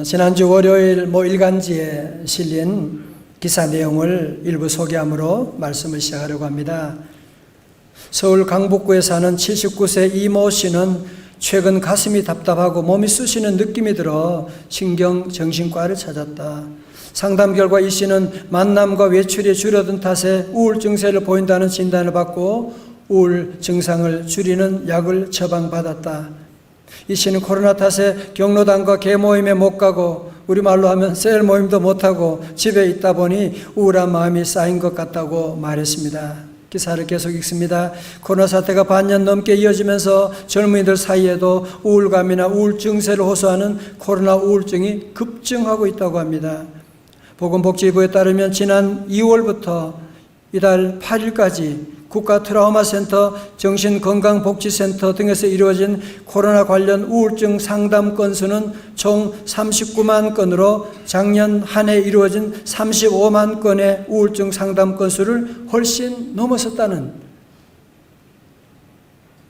지난주 월요일 일간지에 실린 기사 내용을 일부 소개함으로 말씀을 시작하려고 합니다. 서울 강북구에 사는 79세 이모 씨는 최근 가슴이 답답하고 몸이 쑤시는 느낌이 들어 신경정신과를 찾았다. 상담 결과 이 씨는 만남과 외출이 줄어든 탓에 우울 증세를 보인다는 진단을 받고 우울 증상을 줄이는 약을 처방받았다. 이 씨는 코로나 탓에 경로당과 개모임에 못 가고 우리말로 하면 셀 모임도 못하고 집에 있다 보니 우울한 마음이 쌓인 것 같다고 말했습니다. 기사를 계속 읽습니다. 코로나 사태가 반년 넘게 이어지면서 젊은이들 사이에도 우울감이나 우울 증세를 호소하는 코로나 우울증이 급증하고 있다고 합니다. 보건복지부에 따르면 지난 2월부터 이달 8일까지 국가 트라우마센터, 정신건강복지센터 등에서 이루어진 코로나 관련 우울증 상담 건수는 총 39만 건으로 작년 한 해 이루어진 35만 건의 우울증 상담 건수를 훨씬 넘어섰다는,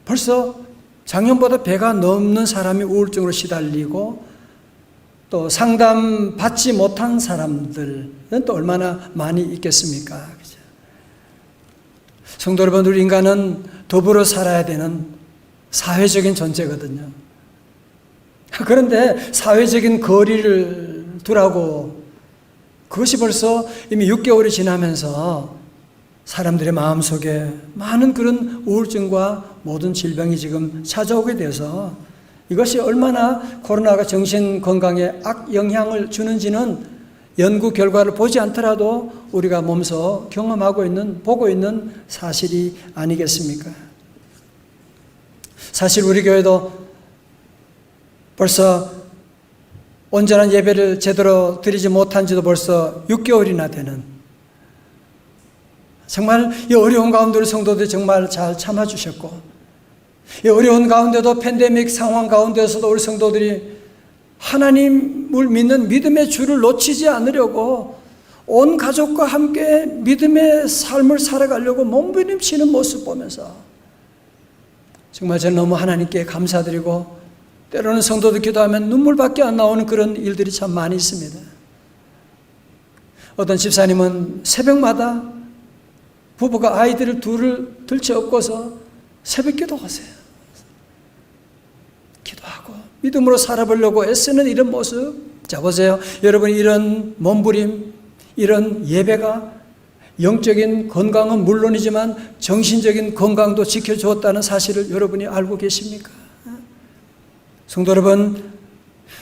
벌써 작년보다 배가 넘는 사람이 우울증으로 시달리고 또 상담 받지 못한 사람들은 또 얼마나 많이 있겠습니까? 성도 여러분, 우리 인간은 더불어 살아야 되는 사회적인 존재거든요. 그런데 사회적인 거리를 두라고, 그것이 벌써 이미 6개월이 지나면서 사람들의 마음속에 많은 그런 우울증과 모든 질병이 지금 찾아오게 돼서 이것이 얼마나 코로나가 정신건강에 악영향을 주는지는 연구 결과를 보지 않더라도 우리가 몸소 경험하고 있는, 보고 있는 사실이 아니겠습니까? 사실 우리 교회도 벌써 온전한 예배를 제대로 드리지 못한 지도 벌써 6개월이나 되는, 정말 이 어려운 가운데 우리 성도들이 정말 잘 참아주셨고, 이 어려운 가운데도 팬데믹 상황 가운데서도 우리 성도들이 하나님을 믿는 믿음의 줄을 놓치지 않으려고 온 가족과 함께 믿음의 삶을 살아가려고 몸부림치는 모습 보면서 정말 저는 너무 하나님께 감사드리고, 때로는 성도들 기도하면 눈물밖에 안 나오는 그런 일들이 참 많이 있습니다. 어떤 집사님은 새벽마다 부부가 아이들을 둘을 들쳐업고서 새벽 기도하세요. 기도하고 믿음으로 살아보려고 애쓰는 이런 모습. 자, 보세요. 여러분, 이런 몸부림, 이런 예배가 영적인 건강은 물론이지만 정신적인 건강도 지켜주었다는 사실을 여러분이 알고 계십니까? 성도 여러분,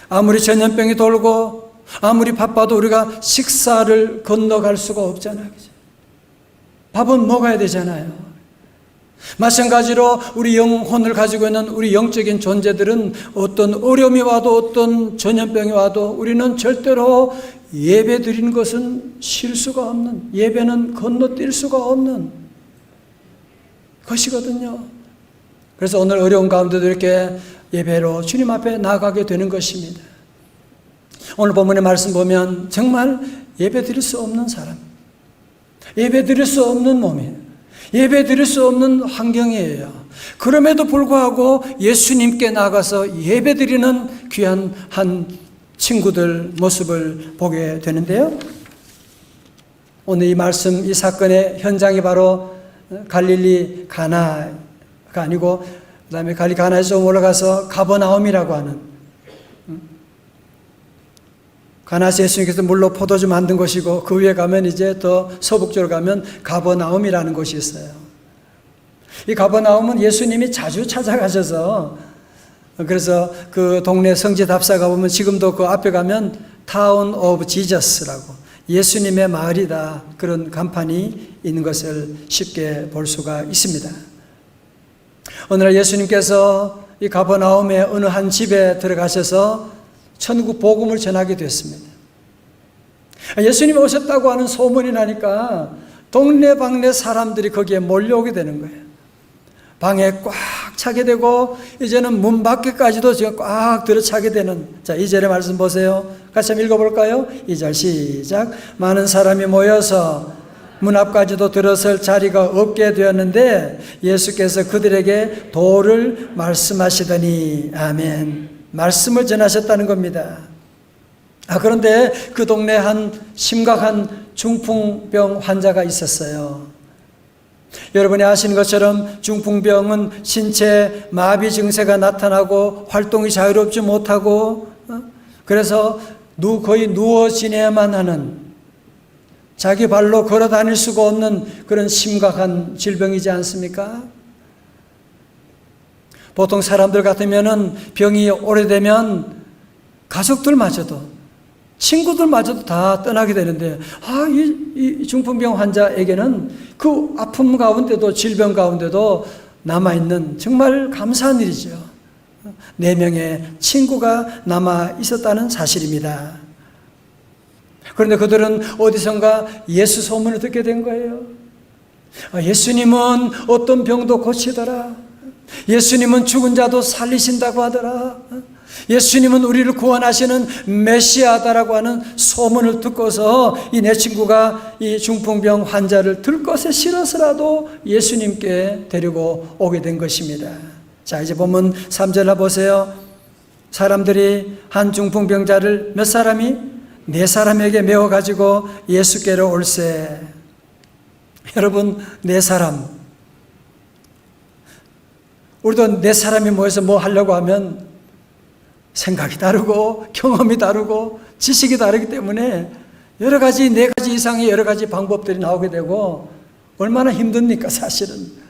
아무리 전염병이 돌고 아무리 바빠도 우리가 식사를 건너갈 수가 없잖아요. 밥은 먹어야 되잖아요. 마찬가지로 우리 영혼을 가지고 있는 우리 영적인 존재들은 어떤 어려움이 와도 어떤 전염병이 와도 우리는 절대로 예배 드리는 것은 쉴 수가 없는, 예배는 건너뛸 수가 없는 것이거든요. 그래서 오늘 어려운 가운데도 이렇게 예배로 주님 앞에 나아가게 되는 것입니다. 오늘 본문의 말씀 보면 정말 예배 드릴 수 없는 사람, 예배 드릴 수 없는 몸이에요. 예배 드릴 수 없는 환경이에요. 그럼에도 불구하고 예수님께 나가서 예배 드리는 귀한 한 친구들 모습을 보게 되는데요. 오늘 이 말씀, 이 사건의 현장이 바로 갈릴리 가나가 아니고 그 다음에 갈릴리 가나에서 좀 올라가서 가버나움이라고 하는, 가나에서 예수님께서 물로 포도주 만든 곳이고 그 위에 가면 이제 더 서북쪽으로 가면 가버나움이라는 곳이 있어요. 이 가버나움은 예수님이 자주 찾아가셔서, 그래서 그 동네 성지 답사 가보면 지금도 그 앞에 가면 타운 오브 지저스라고 예수님의 마을이다, 그런 간판이 있는 것을 쉽게 볼 수가 있습니다. 오늘날 예수님께서 이 가버나움의 어느 한 집에 들어가셔서 천국 복음을 전하게 됐습니다. 예수님이 오셨다고 하는 소문이 나니까 동네방네 사람들이 거기에 몰려오게 되는 거예요. 방에 꽉 차게 되고 이제는 문 밖에까지도 지금 꽉 들어차게 되는. 자, 2절의 말씀 보세요. 같이 한번 읽어볼까요? 2절 시작. 많은 사람이 모여서 문 앞까지도 들어설 자리가 없게 되었는데 예수께서 그들에게 도를 말씀하시더니, 아멘, 말씀을 전하셨다는 겁니다. 그런데 그 동네에 한 심각한 중풍병 환자가 있었어요. 여러분이 아시는 것처럼 중풍병은 신체 마비 증세가 나타나고 활동이 자유롭지 못하고 그래서 거의 누워 지내야만 하는, 자기 발로 걸어 다닐 수가 없는 그런 심각한 질병이지 않습니까? 보통 사람들 같으면은 병이 오래되면 가족들마저도, 친구들마저도 다 떠나게 되는데, 이 중풍병 환자에게는 그 아픔 가운데도, 질병 가운데도 남아있는 정말 감사한 일이죠. 4명의 친구가 남아 있었다는 사실입니다. 그런데 그들은 어디선가 예수 소문을 듣게 된 거예요. 예수님은 어떤 병도 고치더라. 예수님은 죽은 자도 살리신다고 하더라. 예수님은 우리를 구원하시는 메시아다라고 하는 소문을 듣고서 이 내 친구가 이 중풍병 환자를 들것에 실어서라도 예수님께 데리고 오게 된 것입니다. 자, 이제 본문 3절을 보세요. 사람들이 한 중풍병자를 몇 사람이? 4사람에게 메워가지고 예수께로 올세. 여러분, 4사람. 우리도 4사람이 모여서 뭐 하려고 하면 생각이 다르고 경험이 다르고 지식이 다르기 때문에 여러 가지, 4가지 이상의 여러 가지 방법들이 나오게 되고 얼마나 힘듭니까, 사실은.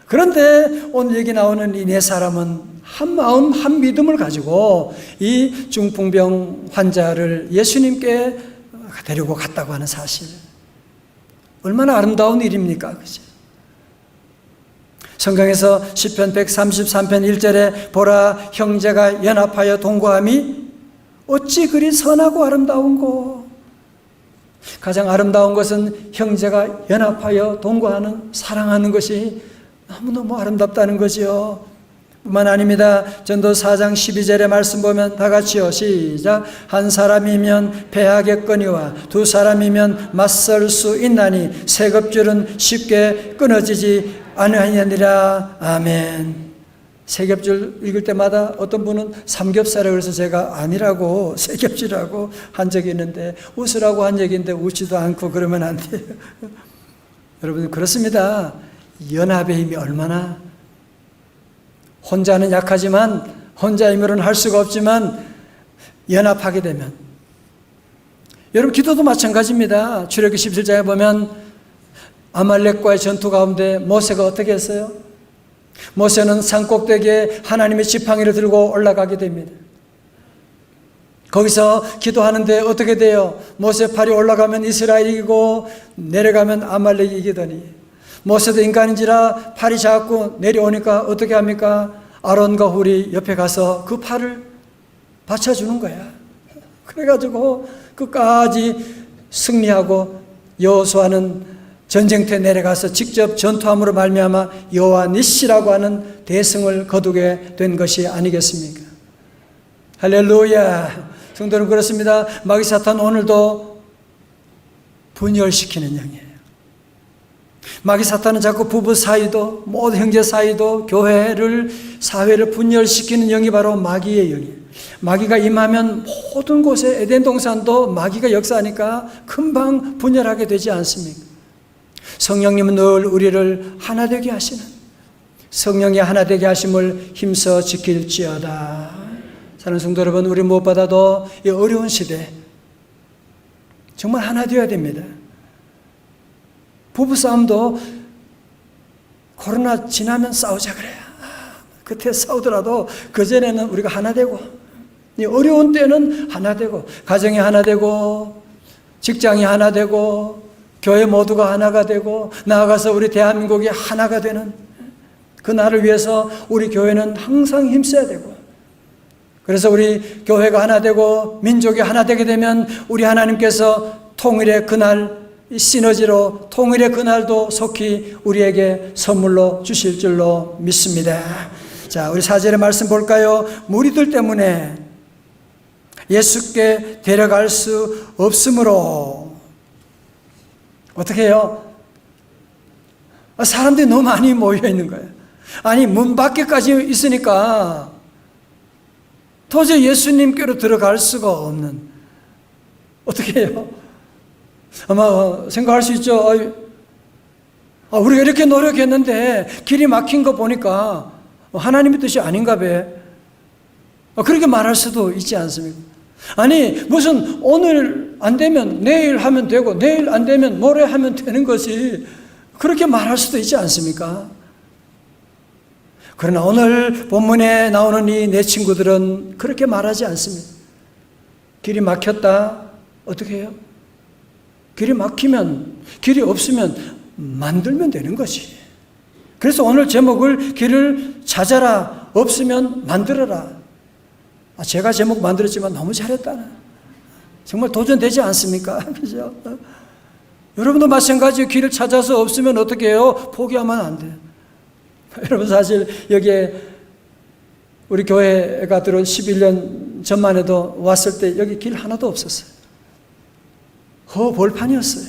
그런데 오늘 여기 나오는 이 4사람은 한 마음, 한 믿음을 가지고 이 중풍병 환자를 예수님께 데리고 갔다고 하는 사실. 얼마나 아름다운 일입니까, 그죠? 성경에서 시편 133편 1절에 보라, 형제가 연합하여 동거함이 어찌 그리 선하고 아름다운고. 가장 아름다운 것은 형제가 연합하여 동거하는, 사랑하는 것이 너무너무 아름답다는 거지요. 뿐만 아닙니다. 전도 4장 12절의 말씀 보면 다 같이요, 시작. 한 사람이면 패하겠거니와 2사람이면 맞설 수 있나니 세겹줄은 쉽게 끊어지지 아니하니라. 아멘. 세겹줄 읽을 때마다 어떤 분은 삼겹살이라고 그래서 제가 아니라고 세겹줄이라고 한 적이 있는데, 웃으라고 한 적인데 웃지도 않고 그러면 안 돼요. 여러분, 그렇습니다. 연합의 힘이 얼마나, 혼자는 약하지만, 혼자 힘으로는 할 수가 없지만 연합하게 되면, 여러분 기도도 마찬가지입니다. 출애굽기 17장에 보면 아말렉과의 전투 가운데 모세가 어떻게 했어요? 모세는 산꼭대기에 하나님의 지팡이를 들고 올라가게 됩니다. 거기서 기도하는데 어떻게 돼요? 모세 팔이 올라가면 이스라엘이 이기고 내려가면 아말렉이 이기더니, 모세도 인간인지라 팔이 작고 내려오니까 어떻게 합니까? 아론과 훌이 옆에 가서 그 팔을 받쳐주는 거야. 그래가지고 끝까지 승리하고 여호수아는 전쟁터에 내려가서 직접 전투함으로 말미암아 여호와 니시라고 하는 대승을 거두게 된 것이 아니겠습니까? 할렐루야. 성도는 그렇습니다. 마귀 사탄 오늘도 분열시키는 영이에요. 마귀 사탄은 자꾸 부부 사이도, 모든 형제 사이도, 교회를, 사회를 분열시키는 영이 바로 마귀의 영이에요. 마귀가 임하면 모든 곳에, 에덴 동산도 마귀가 역사하니까 금방 분열하게 되지 않습니까? 성령님은 늘 우리를 하나 되게 하시는, 성령의 하나 되게 하심을 힘써 지킬지어다. 사랑하는 성도 여러분, 우리 무엇보다도 이 어려운 시대 정말 하나 되어야 됩니다. 부부싸움도 코로나 지나면 싸우자 그래요. 그때 싸우더라도 그전에는 우리가 하나 되고, 이 어려운 때는 하나 되고, 가정이 하나 되고, 직장이 하나 되고, 교회 모두가 하나가 되고, 나아가서 우리 대한민국이 하나가 되는 그 날을 위해서 우리 교회는 항상 힘써야 되고, 그래서 우리 교회가 하나 되고 민족이 하나 되게 되면 우리 하나님께서 통일의 그날, 시너지로 통일의 그날도 속히 우리에게 선물로 주실 줄로 믿습니다. 자, 우리 4절의 말씀 볼까요? 무리들 때문에 예수께 데려갈 수 없으므로 어떻게 해요? 사람들이 너무 많이 모여 있는 거예요. 아니, 문 밖에까지 있으니까 도저히 예수님께로 들어갈 수가 없는, 어떻게 해요? 아마 생각할 수 있죠. 우리가 이렇게 노력했는데 길이 막힌 거 보니까 하나님의 뜻이 아닌가 봐. 그렇게 말할 수도 있지 않습니까? 아니, 무슨 오늘 안 되면 내일 하면 되고 내일 안 되면 모레 하면 되는 것이, 그렇게 말할 수도 있지 않습니까? 그러나 오늘 본문에 나오는 이 내 친구들은 그렇게 말하지 않습니다. 길이 막혔다. 어떻게 해요? 길이 막히면, 길이 없으면 만들면 되는 거지. 그래서 오늘 제목을 길을 찾아라, 없으면 만들어라. 제가 제목 만들었지만 너무 잘했다. 정말 도전되지 않습니까? 그죠? 여러분도 마찬가지로 길을 찾아서 없으면 어떻게 해요? 포기하면 안 돼요. 여러분, 사실 여기에 우리 교회가 들어온 11년 전만 해도 왔을 때 여기 길 하나도 없었어요. 벌판이었어요.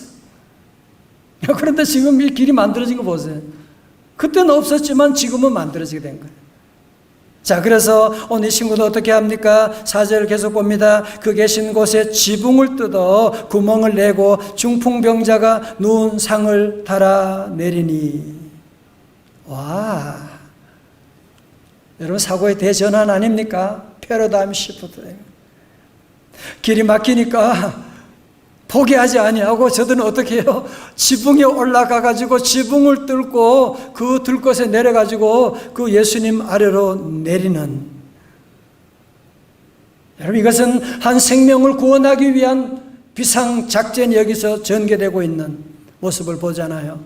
그런데 지금 이 길이 만들어진 거 보세요. 그때는 없었지만 지금은 만들어지게 된 거예요. 자, 그래서 오늘 이 친구도 어떻게 합니까? 4절 계속 봅니다. 그 계신 곳에 지붕을 뜯어 구멍을 내고 중풍병자가 누운 상을 달아 내리니. 와, 여러분, 사고의 대전환 아닙니까? 패러다임 시프트. 길이 막히니까 포기하지 아니하고 저들은 어떻게 해요? 지붕에 올라가 가지고 지붕을 뚫고 그 들것에 내려 가지고 그 예수님 아래로 내리는. 여러분, 이것은 한 생명을 구원하기 위한 비상 작전이 여기서 전개되고 있는 모습을 보잖아요.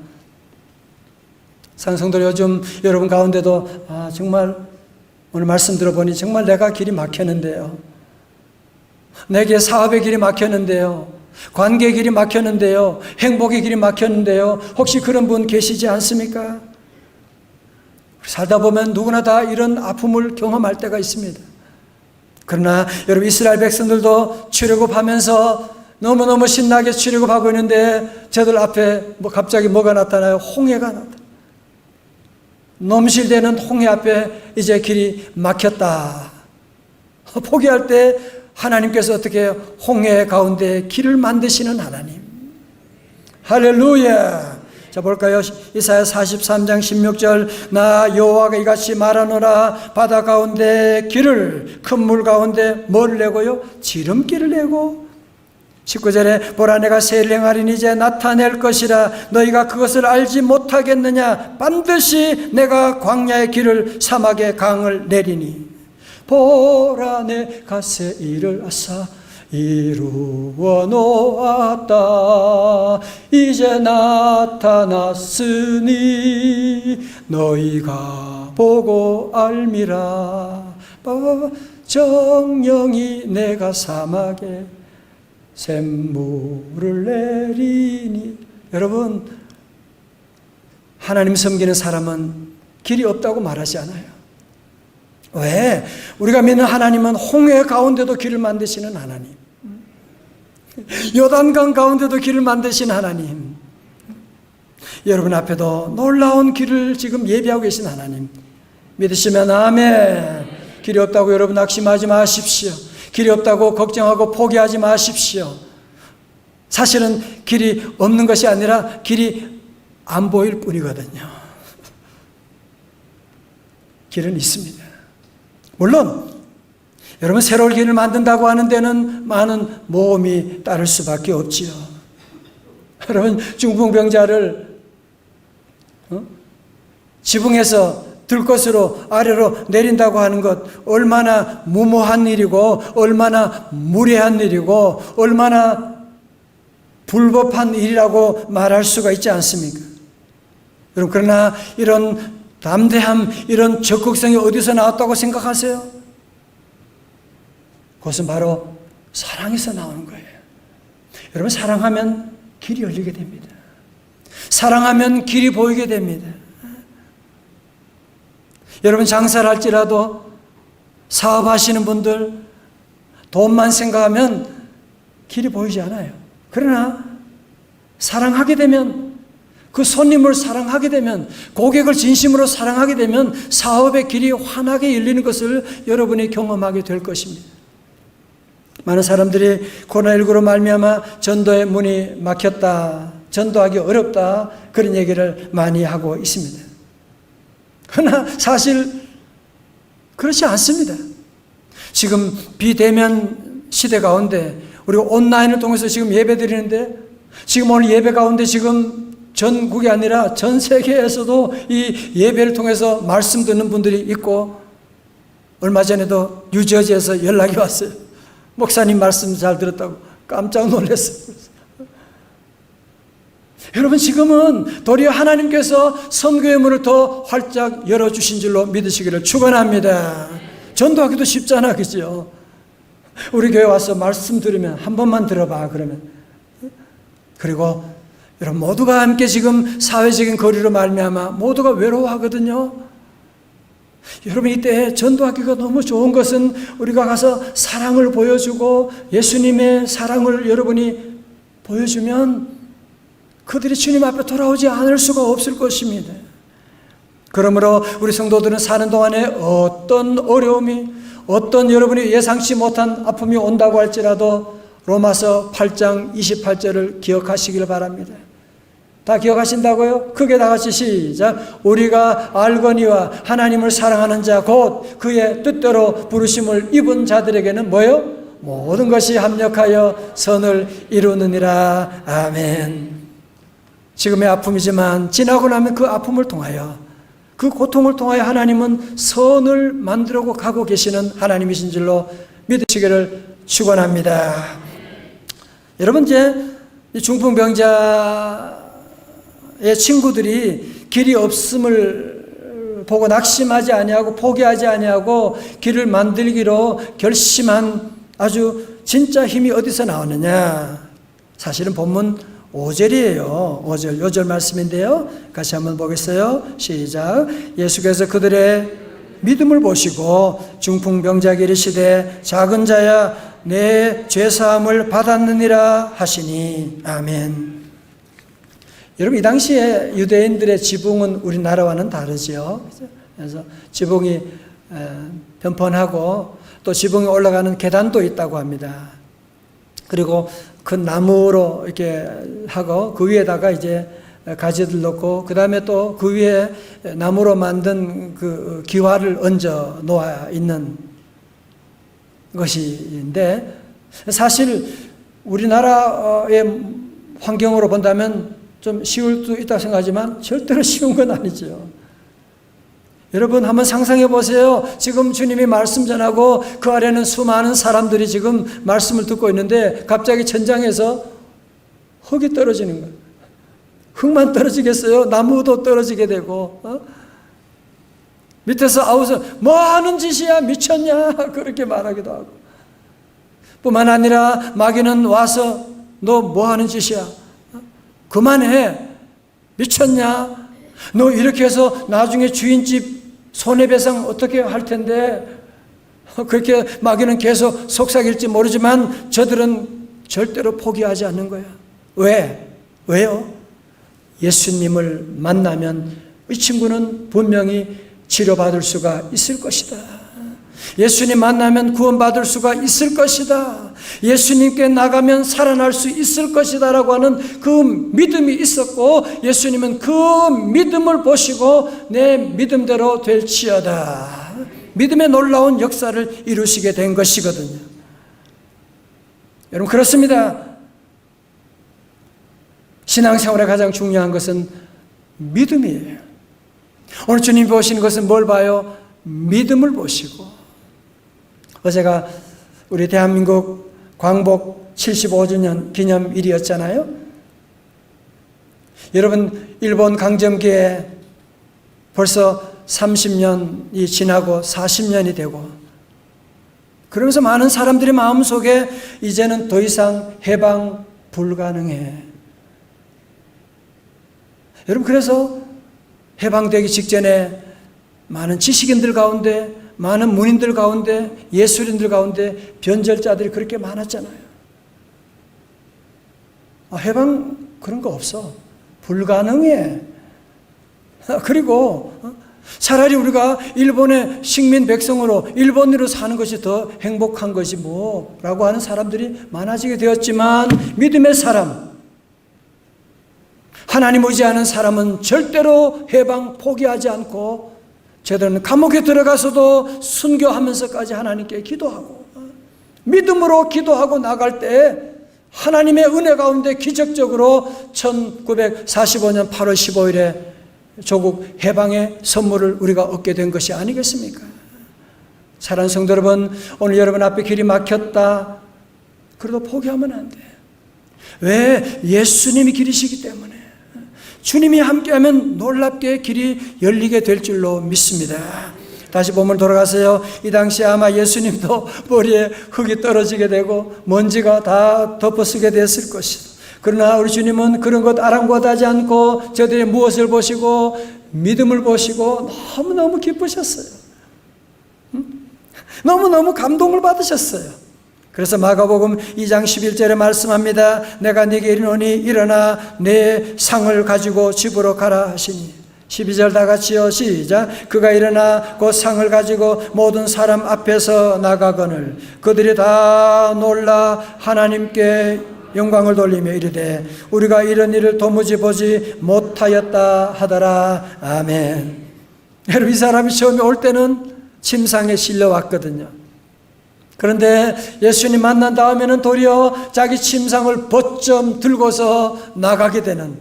상성들, 요즘 여러분 가운데도 정말 오늘 말씀 들어보니 정말 내가 길이 막혔는데요. 내게 사업의 길이 막혔는데요. 관계의 길이 막혔는데요. 행복의 길이 막혔는데요. 혹시 그런 분 계시지 않습니까? 살다 보면 누구나 다 이런 아픔을 경험할 때가 있습니다. 그러나 여러분, 이스라엘 백성들도 출애굽하면서 너무너무 신나게 출애굽하고 있는데 저들 앞에 갑자기 뭐가 나타나요? 홍해가 나타나요. 넘실대는 홍해 앞에 이제 길이 막혔다. 포기할 때 하나님께서 어떻게 해요? 홍해 가운데 길을 만드시는 하나님. 할렐루야. 자, 볼까요? 이사야 43장 16절. 나 여호와가 이같이 말하노라. 바다 가운데 길을, 큰 물 가운데 뭘 내고요? 지름길을 내고. 19절에 보라, 내가 새를 행하리니 이제 나타낼 것이라. 너희가 그것을 알지 못하겠느냐? 반드시 내가 광야의 길을, 사막의 강을 내리니. 보라, 내가 새 일을 아사 이루어 놓았다. 이제 나타났으니 너희가 보고 알미라. 정령이 내가 사막에 샘물을 내리니. 여러분, 하나님 섬기는 사람은 길이 없다고 말하지 않아요. 왜? 우리가 믿는 하나님은 홍해 가운데도 길을 만드시는 하나님, 요단강 가운데도 길을 만드신 하나님, 여러분 앞에도 놀라운 길을 지금 예비하고 계신 하나님 믿으시면 아멘. 길이 없다고 여러분 낙심하지 마십시오. 길이 없다고 걱정하고 포기하지 마십시오. 사실은 길이 없는 것이 아니라 길이 안 보일 뿐이거든요. 길은 있습니다. 물론 여러분, 새로운 길을 만든다고 하는 데는 많은 모험이 따를 수밖에 없지요. 여러분, 중풍병자를 지붕에서 들것으로 아래로 내린다고 하는 것, 얼마나 무모한 일이고 얼마나 무례한 일이고 얼마나 불법한 일이라고 말할 수가 있지 않습니까? 여러분, 그러나 이런 담대함, 이런 적극성이 어디서 나왔다고 생각하세요? 그것은 바로 사랑에서 나오는 거예요. 여러분, 사랑하면 길이 열리게 됩니다. 사랑하면 길이 보이게 됩니다. 여러분, 장사를 할지라도 사업하시는 분들 돈만 생각하면 길이 보이지 않아요. 그러나 사랑하게 되면, 그 손님을 사랑하게 되면, 고객을 진심으로 사랑하게 되면 사업의 길이 환하게 열리는 것을 여러분이 경험하게 될 것입니다. 많은 사람들이 코로나19로 말미암아 전도의 문이 막혔다, 전도하기 어렵다, 그런 얘기를 많이 하고 있습니다. 그러나 사실 그렇지 않습니다. 지금 비대면 시대 가운데 우리가 온라인을 통해서 지금 예배 드리는데, 지금 오늘 예배 가운데 지금 전국이 아니라 전 세계에서도 이 예배를 통해서 말씀 듣는 분들이 있고, 얼마 전에도 뉴저지에서 연락이 왔어요. 목사님 말씀 잘 들었다고. 깜짝 놀랐어요. 여러분, 지금은 도리어 하나님께서 선교의 문을 더 활짝 열어주신 줄로 믿으시기를 축원합니다. 전도하기도 쉽잖아, 그죠? 우리 교회 와서 말씀 들으면 한 번만 들어봐, 그러면. 그리고 여러분 모두가 함께 지금 사회적인 거리로 말미암아 모두가 외로워하거든요. 여러분, 이때 전도하기가 너무 좋은 것은 우리가 가서 사랑을 보여주고 예수님의 사랑을 여러분이 보여주면 그들이 주님 앞에 돌아오지 않을 수가 없을 것입니다. 그러므로 우리 성도들은 사는 동안에 어떤 어려움이, 어떤 여러분이 예상치 못한 아픔이 온다고 할지라도 로마서 8장 28절을 기억하시길 바랍니다. 다 기억하신다고요? 크게 다 같이 시작. 우리가 알거니와 하나님을 사랑하는 자 곧 그의 뜻대로 부르심을 입은 자들에게는 뭐요? 모든 것이 합력하여 선을 이루느니라. 아멘. 지금의 아픔이지만 지나고 나면 그 아픔을 통하여, 그 고통을 통하여 하나님은 선을 만들어 가고 계시는 하나님이신 줄로 믿으시기를 축원합니다. 여러분, 이제 중풍병자의 친구들이 길이 없음을 보고 낙심하지 아니하고 포기하지 아니하고 길을 만들기로 결심한 아주 진짜 힘이 어디서 나오느냐? 사실은 본문 5절이에요. 5절, 요절 말씀인데요. 같이 한번 보겠어요. 시작. 예수께서 그들의 믿음을 보시고 중풍병자에게 이르시되 작은 자야 내 죄사함을 받았느니라 하시니. 아멘. 여러분, 이 당시에 유대인들의 지붕은 우리나라와는 다르죠. 그래서 지붕이 편편하고 또 지붕에 올라가는 계단도 있다고 합니다. 그리고 큰 나무로 이렇게 하고 그 위에다가 이제 가지들 넣고 그 다음에 또 그 위에 나무로 만든 그 기와를 얹어 놓아 있는 것인데, 사실 우리나라의 환경으로 본다면 좀 쉬울 수 있다고 생각하지만 절대로 쉬운 건 아니죠. 여러분, 한번 상상해 보세요. 지금 주님이 말씀 전하고 그 아래는 수많은 사람들이 지금 말씀을 듣고 있는데 갑자기 천장에서 흙이 떨어지는 거예요. 흙만 떨어지겠어요? 나무도 떨어지게 되고, 밑에서 아우서 뭐 하는 짓이야, 미쳤냐, 그렇게 말하기도 하고, 뿐만 아니라 마귀는 와서 너 뭐 하는 짓이야, 그만해, 미쳤냐, 너 이렇게 해서 나중에 주인집 손해배상 어떻게 할 텐데, 그렇게 마귀는 계속 속삭일지 모르지만 저들은 절대로 포기하지 않는 거야. 왜요? 예수님을 만나면 이 친구는 분명히 치료받을 수가 있을 것이다. 예수님 만나면 구원받을 수가 있을 것이다. 예수님께 나가면 살아날 수 있을 것이다 라고 하는 그 믿음이 있었고, 예수님은 그 믿음을 보시고 내 믿음대로 될지어다, 믿음의 놀라운 역사를 이루시게 된 것이거든요. 여러분, 그렇습니다. 신앙생활에 가장 중요한 것은 믿음이에요. 오늘 주님 보시는 것은 뭘 봐요? 믿음을 보시고. 어제가 우리 대한민국 광복 75주년 기념일이었잖아요. 여러분, 일본 강점기에 벌써 30년이 지나고 40년이 되고, 그러면서 많은 사람들의 마음속에 이제는 더 이상 해방 불가능해. 여러분, 그래서 해방되기 직전에 많은 지식인들 가운데, 많은 문인들 가운데, 예술인들 가운데 변절자들이 그렇게 많았잖아요. 해방 그런 거 없어, 불가능해. 그리고 차라리 우리가 일본의 식민 백성으로 일본으로 사는 것이 더 행복한 것이 뭐라고 하는 사람들이 많아지게 되었지만, 믿음의 사람, 하나님 의지하는 사람은 절대로 해방 포기하지 않고 저들은 감옥에 들어가서도 순교하면서까지 하나님께 기도하고 믿음으로 기도하고 나갈 때 하나님의 은혜 가운데 기적적으로 1945년 8월 15일에 조국 해방의 선물을 우리가 얻게 된 것이 아니겠습니까? 사랑하는 성도 여러분, 오늘 여러분 앞에 길이 막혔다. 그래도 포기하면 안 돼. 왜? 예수님이 길이시기 때문에. 주님이 함께하면 놀랍게 길이 열리게 될 줄로 믿습니다. 다시 본문 돌아가세요. 이 당시에 아마 예수님도 머리에 흙이 떨어지게 되고 먼지가 다 덮어쓰게 됐을 것이다. 그러나 우리 주님은 그런 것 아랑곳하지 않고 저들의 무엇을 보시고 믿음을 보시고 너무너무 기쁘셨어요. 너무너무 감동을 받으셨어요. 그래서 마가복음 2장 11절에 말씀합니다. 내가 네게 이르노니 일어나 내 상을 가지고 집으로 가라 하시니. 12절 다 같이요. 시작. 그가 일어나 그 상을 가지고 모든 사람 앞에서 나가거늘 그들이 다 놀라 하나님께 영광을 돌리며 이르되 우리가 이런 일을 도무지 보지 못하였다 하더라. 아멘. 여러분, 이 사람이 처음에 올 때는 침상에 실려왔거든요. 그런데 예수님 만난 다음에는 도리어 자기 침상을 벗점 들고서 나가게 되는,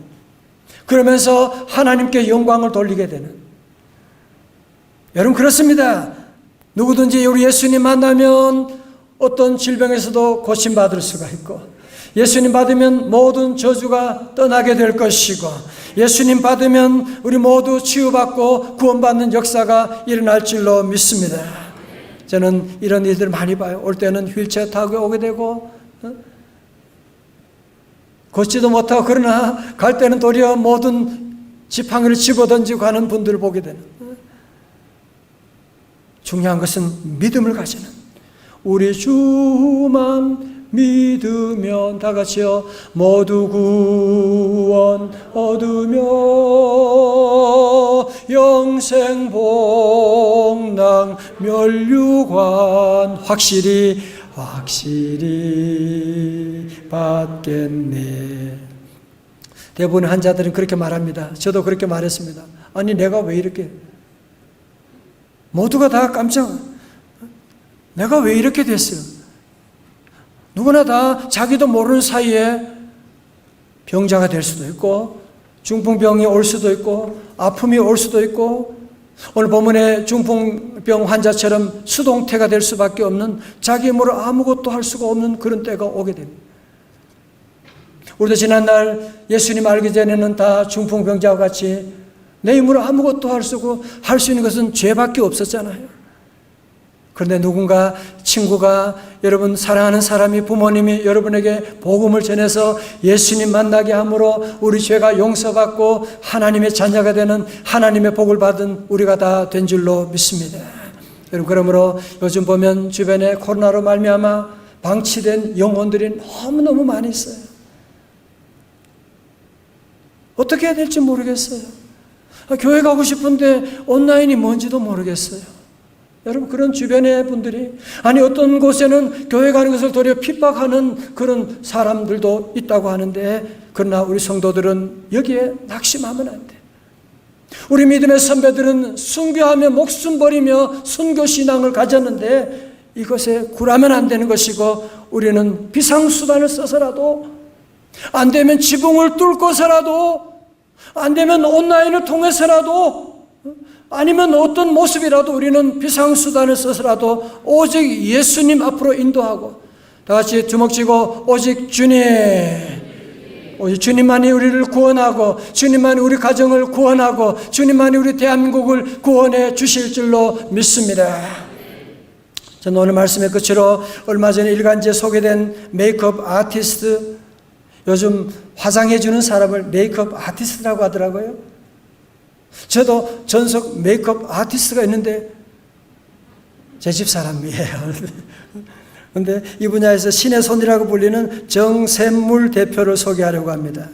그러면서 하나님께 영광을 돌리게 되는. 여러분, 그렇습니다. 누구든지 우리 예수님 만나면 어떤 질병에서도 고침받을 수가 있고, 예수님 받으면 모든 저주가 떠나게 될 것이고, 예수님 받으면 우리 모두 치유받고 구원받는 역사가 일어날 줄로 믿습니다. 저는 이런 일들 많이 봐요. 올 때는 휠체어 타고 오게 되고 걷지도 못하고, 그러나 갈 때는 도리어 모든 지팡이를 집어던지고 가는 분들을 보게 되는. 중요한 것은 믿음을 가지는, 우리 주만 믿으면, 다 같이요. 모두 구원 얻으며 영생 복랑 멸류관 확실히 받겠네. 대부분의 환자들은 그렇게 말합니다. 저도 그렇게 말했습니다. 아니, 내가 왜 이렇게, 모두가 다 깜짝, 내가 왜 이렇게 됐어요? 누구나 다 자기도 모르는 사이에 병자가 될 수도 있고, 중풍병이 올 수도 있고, 아픔이 올 수도 있고, 오늘 본문의 중풍병 환자처럼 수동태가 될 수밖에 없는, 자기 힘으로 아무것도 할 수가 없는 그런 때가 오게 됩니다. 우리도 지난날 예수님 알기 전에는 다 중풍병자와 같이 내 힘으로 아무것도 할 수 있는 것은 죄밖에 없었잖아요. 그런데 누군가, 친구가, 여러분 사랑하는 사람이, 부모님이 여러분에게 복음을 전해서 예수님 만나게 함으로 우리 죄가 용서받고 하나님의 자녀가 되는, 하나님의 복을 받은 우리가 다 된 줄로 믿습니다. 여러분, 그러므로 요즘 보면 주변에 코로나로 말미암아 방치된 영혼들이 너무너무 많이 있어요. 어떻게 해야 될지 모르겠어요. 교회 가고 싶은데 온라인이 뭔지도 모르겠어요. 여러분, 그런 주변의 분들이, 아니 어떤 곳에는 교회 가는 것을 도리어 핍박하는 그런 사람들도 있다고 하는데, 그러나 우리 성도들은 여기에 낙심하면 안 돼. 우리 믿음의 선배들은 순교하며 목숨 버리며 순교신앙을 가졌는데 이것에 굴하면 안 되는 것이고, 우리는 비상수단을 써서라도, 안 되면 지붕을 뚫고서라도, 안 되면 온라인을 통해서라도, 아니면 어떤 모습이라도 우리는 비상수단을 써서라도 오직 예수님 앞으로 인도하고, 다 같이 주먹 쥐고 오직 주님, 오직 주님만이 우리를 구원하고, 주님만이 우리 가정을 구원하고, 주님만이 우리 대한민국을 구원해 주실 줄로 믿습니다. 저는 오늘 말씀의 끝으로 얼마 전에 일간지에 소개된 메이크업 아티스트, 요즘 화장해 주는 사람을 메이크업 아티스트라고 하더라고요. 저도 전속 메이크업 아티스트가 있는데 제 집 사람이에요. 그런데 이 분야에서 신의 손이라고 불리는 정샘물 대표를 소개하려고 합니다.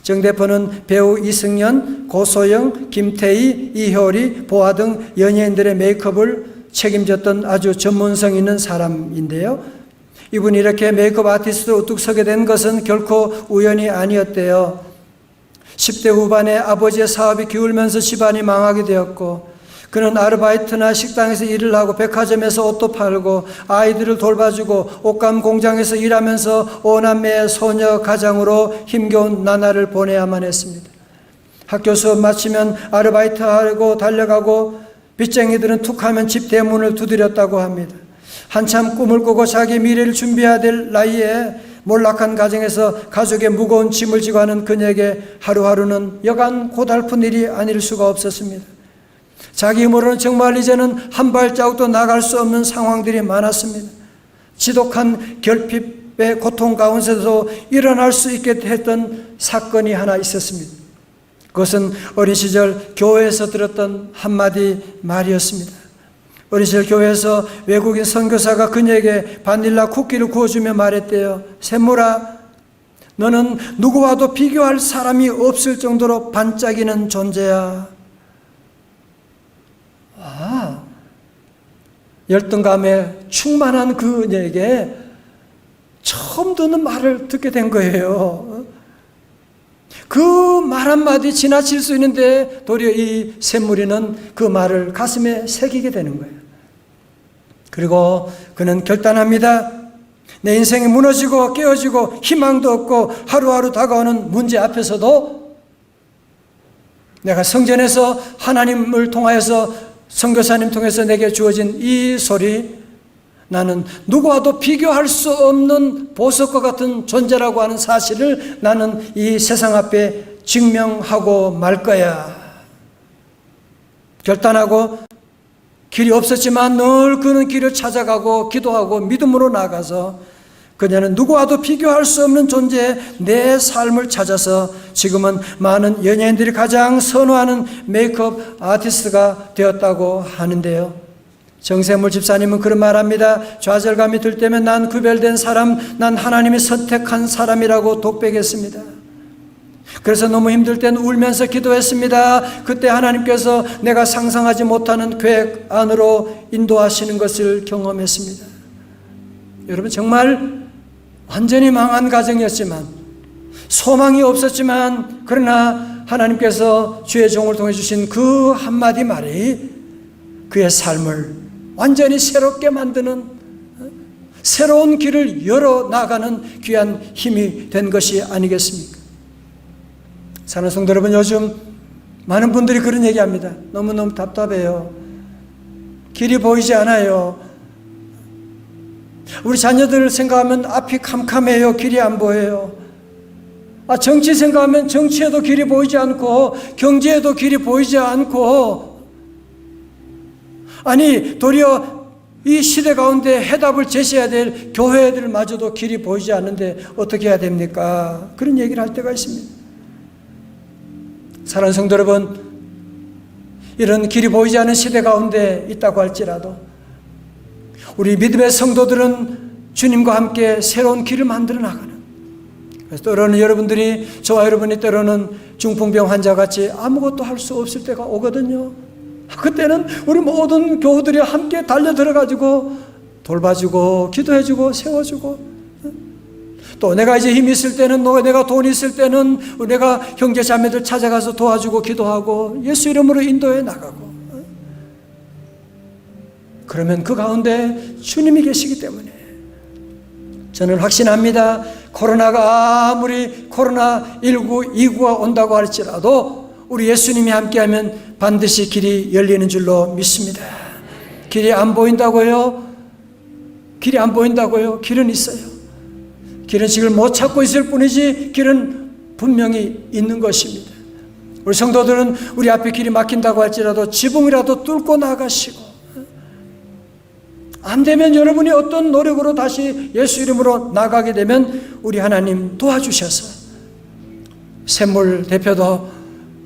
정대포는 배우 이승연, 고소영, 김태희, 이효리, 보아 등 연예인들의 메이크업을 책임졌던 아주 전문성 있는 사람인데요. 이분이 이렇게 메이크업 아티스트로 우뚝 서게 된 것은 결코 우연이 아니었대요. 10대 후반에 아버지의 사업이 기울면서 집안이 망하게 되었고, 그는 아르바이트나 식당에서 일을 하고 백화점에서 옷도 팔고 아이들을 돌봐주고 옷감 공장에서 일하면서 5남매의 소녀 가장으로 힘겨운 나날을 보내야만 했습니다. 학교 수업 마치면 아르바이트하고 달려가고 빚쟁이들은 툭하면 집 대문을 두드렸다고 합니다. 한참 꿈을 꾸고 자기 미래를 준비해야 될 나이에 몰락한 가정에서 가족의 무거운 짐을 지고 하는 그녀에게 하루하루는 여간 고달픈 일이 아닐 수가 없었습니다. 자기 힘으로는 정말 이제는 한 발자국도 나갈 수 없는 상황들이 많았습니다. 지독한 결핍의 고통 가운데서도 일어날 수 있게 했던 사건이 하나 있었습니다. 그것은 어린 시절 교회에서 들었던 한마디 말이었습니다. 어린 시절 교회에서 외국인 선교사가 그녀에게 바닐라 쿠키를 구워주며 말했대요. 샘물아, 너는 누구와도 비교할 사람이 없을 정도로 반짝이는 존재야. 열등감에 충만한 그녀에게 처음 듣는 말을 듣게 된 거예요. 그 말 한마디 지나칠 수 있는데 도리어 이 샘물이는 그 말을 가슴에 새기게 되는 거예요. 그리고 그는 결단합니다. 내 인생이 무너지고 깨어지고 희망도 없고 하루하루 다가오는 문제 앞에서도 내가 성전에서 하나님을 통하여서 선교사님 통해서 내게 주어진 이 소리, 나는 누구와도 비교할 수 없는 보석과 같은 존재라고 하는 사실을 나는 이 세상 앞에 증명하고 말 거야. 결단하고 길이 없었지만 늘 그는 길을 찾아가고 기도하고 믿음으로 나가서 그녀는 누구와도 비교할 수 없는 존재의 내 삶을 찾아서 지금은 많은 연예인들이 가장 선호하는 메이크업 아티스트가 되었다고 하는데요. 정세물 집사님은 그런 말합니다. 좌절감이 들 때면 난 구별된 사람, 난 하나님이 선택한 사람이라고 독백했습니다. 그래서 너무 힘들 땐 울면서 기도했습니다. 그때 하나님께서 내가 상상하지 못하는 계획 안으로 인도하시는 것을 경험했습니다. 여러분, 정말 완전히 망한 가정이었지만, 소망이 없었지만, 그러나 하나님께서 주의 종을 통해 주신 그 한마디 말이 그의 삶을 완전히 새롭게 만드는, 새로운 길을 열어나가는 귀한 힘이 된 것이 아니겠습니까? 사랑하는 성도 여러분, 요즘 많은 분들이 그런 얘기합니다. 너무너무 답답해요. 길이 보이지 않아요. 우리 자녀들 생각하면 앞이 캄캄해요. 길이 안 보여요. 정치 생각하면 정치에도 길이 보이지 않고 경제에도 길이 보이지 않고, 아니 도리어 이 시대 가운데 해답을 제시해야 될 교회들마저도 길이 보이지 않는데 어떻게 해야 됩니까? 그런 얘기를 할 때가 있습니다. 사랑하는 성도 여러분, 이런 길이 보이지 않는 시대 가운데 있다고 할지라도 우리 믿음의 성도들은 주님과 함께 새로운 길을 만들어 나가는, 그래서 때로는 여러분들이, 저와 여러분이 때로는 중풍병 환자같이 아무것도 할 수 없을 때가 오거든요. 그때는 우리 모든 교우들이 함께 달려들어가지고 돌봐주고 기도해주고 세워주고, 또 내가 이제 힘이 있을 때는, 내가 돈이 있을 때는 내가 형제 자매들 찾아가서 도와주고 기도하고 예수 이름으로 인도해 나가고, 그러면 그 가운데 주님이 계시기 때문에 저는 확신합니다. 코로나가 아무리 코로나19, 2구가 온다고 할지라도 우리 예수님이 함께하면 반드시 길이 열리는 줄로 믿습니다. 길이 안 보인다고요? 길이 안 보인다고요? 길은 있어요. 길은 지금 못 찾고 있을 뿐이지 길은 분명히 있는 것입니다. 우리 성도들은 우리 앞에 길이 막힌다고 할지라도 지붕이라도 뚫고 나가시고, 안 되면 여러분이 어떤 노력으로 다시 예수 이름으로 나가게 되면 우리 하나님 도와주셔서, 샘물 대표도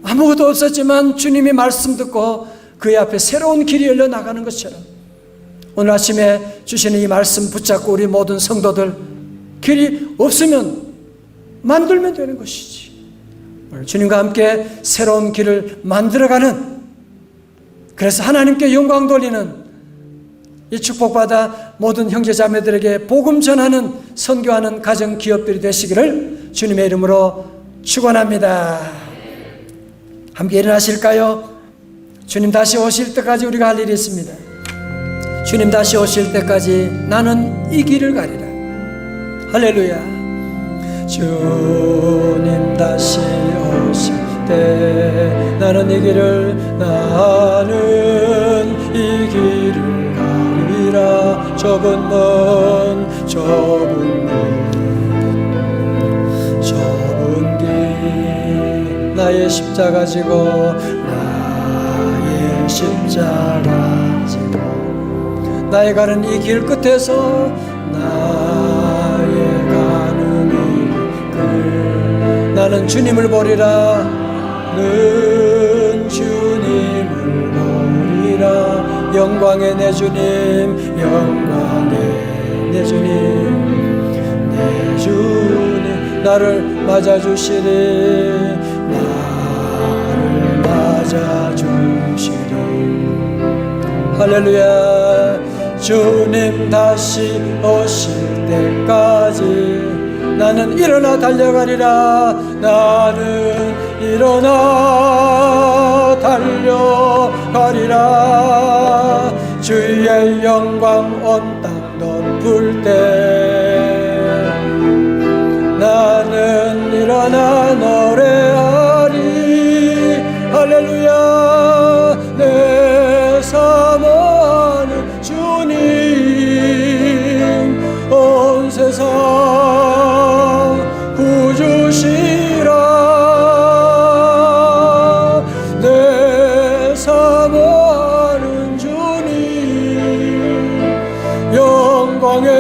아무것도 없었지만 주님이 말씀 듣고 그의 앞에 새로운 길이 열려 나가는 것처럼 오늘 아침에 주시는 이 말씀 붙잡고 우리 모든 성도들, 길이 없으면 만들면 되는 것이지, 오늘 주님과 함께 새로운 길을 만들어가는, 그래서 하나님께 영광 돌리는 이 축복받아 모든 형제자매들에게 복음 전하는, 선교하는 가정 기업들이 되시기를 주님의 이름으로 축원합니다. 함께 일어나실까요? 주님 다시 오실 때까지 우리가 할 일이 있습니다. 주님 다시 오실 때까지 나는 이 길을 가리라. 할렐루야. 주님 다시 오실 때 나는 이 길을 가리라. 좁은 길 나의 십자가 지고 나의 가는 이 길 끝에서 나의 가는 이 길 나는 주님을 보리라. 는 주님을 보리라. 영광의 내 주님, 영광의 내 주님, 내 주님 나를 맞아주시리. 나를 맞아주시리. 할렐루야. 주님 다시 오실 때까지 나는 일어나 달려가리라. 나는 일어나 달려가리라. 주의 영광 온 땅 덮을 때 나는 일어나 노래하리. 할렐루야. 내 사모하는 주님, 온 세상 구주시라. 내 사모하는 주님, 영광의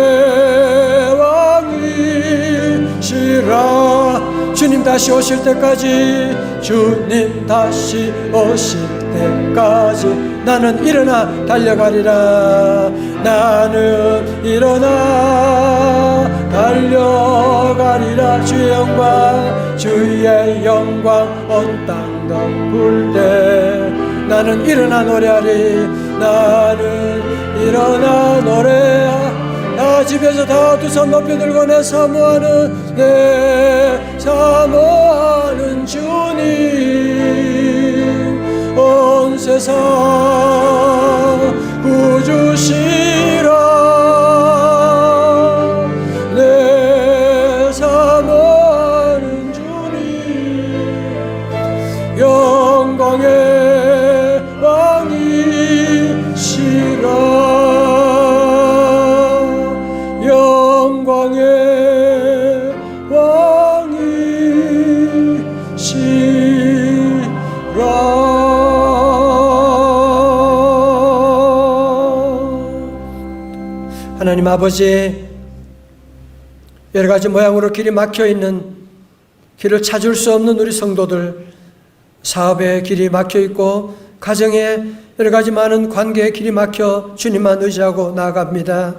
왕이시라. 주님 다시 오실 때까지, 주님 다시 오실 때까지 나는 일어나 달려가리라. 나는 일어나 달려가리라. 주의 영광 온 땅 덮을 때 나는 일어나 노래하리. 나는 일어나 노래하리. 다 집에서 다 두 손 높이 들고 내 사모하는 주님, 온 세상 구주시라. 내 사모하는 주님, 영광의 왕이시라. 영광의 왕이시라. 하나님 아버지, 여러 가지 모양으로 길이 막혀 있는, 길을 찾을 수 없는 우리 성도들, 사업의 길이 막혀 있고 가정에 여러 가지 많은 관계의 길이 막혀 주님만 의지하고 나아갑니다.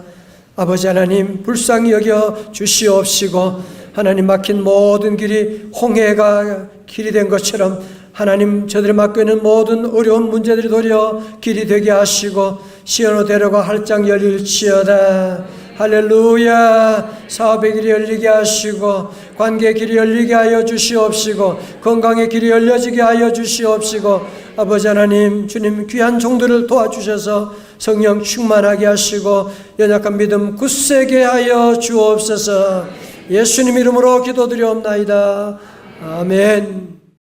아버지 하나님, 불쌍히 여겨 주시옵시고 하나님, 막힌 모든 길이 홍해가 길이 된 것처럼 하나님, 저들이 맡고 있는 모든 어려운 문제들이 도리어 길이 되게 하시고 시온으로 데려가 활짝 열릴지어다. 할렐루야. 사업의 길이 열리게 하시고 관계의 길이 열리게 하여 주시옵시고 건강의 길이 열려지게 하여 주시옵시고 아버지 하나님, 주님 귀한 종들을 도와주셔서 성령 충만하게 하시고 연약한 믿음 굳세게 하여 주옵소서. 예수님 이름으로 기도드리옵나이다. 아멘.